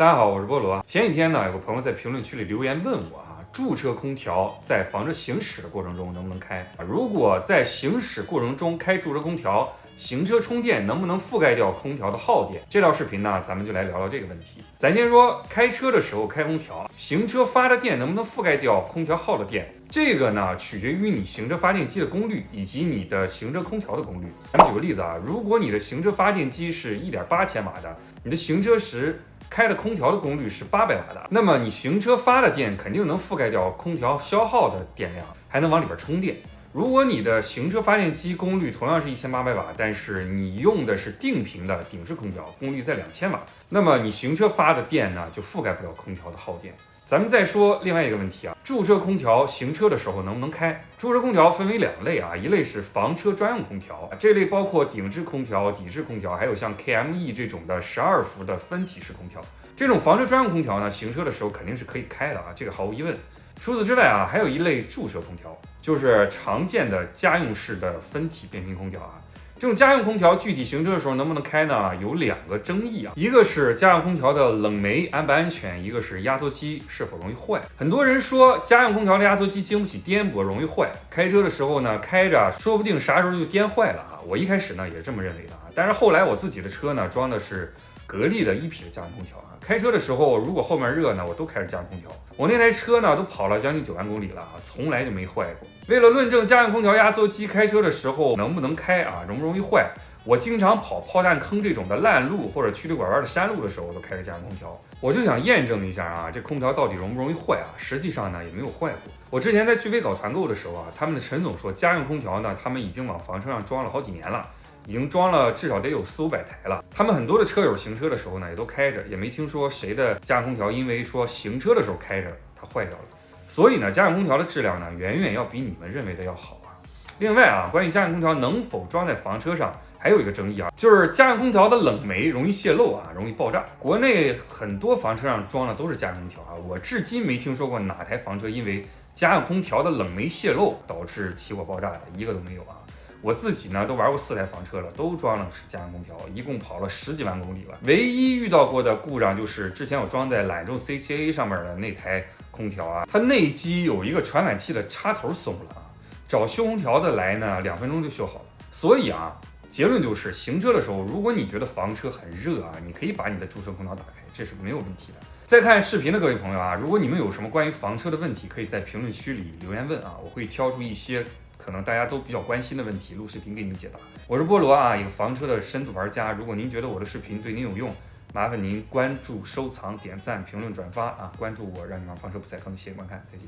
大家好，我是菠萝。前几天呢，有个朋友在评论区里留言问我驻车空调在房车行驶的过程中能不能开？如果在行驶过程中开驻车空调，行车充电能不能覆盖掉空调的耗电？这条视频呢，咱们就来聊聊这个问题。咱先说开车的时候开空调，行车发的电能不能覆盖掉空调耗的电？这个呢，取决于你行车发电机的功率以及你的行车空调的功率。咱们举个例子如果你的行车发电机是1.8千瓦的，你的行车时开的空调的功率是800瓦的，那么你行车发的电肯定能覆盖掉空调消耗的电量，还能往里边充电。如果你的行车发电机功率同样是1800瓦，但是你用的是定频的顶置空调，功率在2000瓦，那么你行车发的电呢就覆盖不了空调的耗电。咱们再说另外一个问题驻车空调行车的时候能不能开？驻车空调分为2类一类是房车专用空调，这类包括顶置空调、底置空调，还有像 KME 这种的12伏的分体式空调。这种房车专用空调呢，行车的时候肯定是可以开的这个毫无疑问。除此之外还有一类驻车空调，就是常见的家用式的分体变频空调这种家用空调具体行车的时候能不能开呢？有2个争议一个是家用空调的冷媒安不安全，一个是压缩机是否容易坏。很多人说家用空调的压缩机经不起颠簸，容易坏，开车的时候呢开着说不定啥时候就颠坏了我一开始呢也是这么认为的但是后来我自己的车呢装的是格力的1匹的家用空调开车的时候如果后面热呢，我都开着家用空调。我那台车呢都跑了将近9万公里了从来就没坏过。为了论证家用空调压缩机开车的时候能不能开容不容易坏，我经常跑炮弹坑这种的烂路或者曲里拐弯的山路的时候，我都开着家用空调。我就想验证一下这空调到底容不容易坏实际上呢也没有坏过。我之前在聚飞搞团购的时候他们的陈总说家用空调呢，他们已经往房车上装了好几年了。已经装了至少得有400-500台了，他们很多的车友行车的时候呢也都开着，也没听说谁的家用空调因为说行车的时候开着它坏掉了。所以呢，家用空调的质量呢远远要比你们认为的要好另外关于家用空调能否装在房车上，还有一个争议就是家用空调的冷媒容易泄漏容易爆炸。国内很多房车上装的都是家用空调我至今没听说过哪台房车因为家用空调的冷媒泄漏导致起火爆炸的，一个都没有我自己呢都玩过4台房车了，都装了是家用空调，一共跑了10几万公里了。唯一遇到过的故障就是之前我装在揽胜 CCA 上面的那台空调它内机有一个传感器的插头松了找修空调的来呢2分钟就修好了。所以结论就是行车的时候，如果你觉得房车很热你可以把你的驻车空调打开，这是没有问题的。在看视频的各位朋友如果你们有什么关于房车的问题，可以在评论区里留言问我会挑出一些可能大家都比较关心的问题录视频给你们解答。我是菠萝一个房车的深度玩家。如果您觉得我的视频对您有用，麻烦您关注、收藏、点赞、评论、转发关注我，让你玩房车不踩坑。谢谢观看，再见。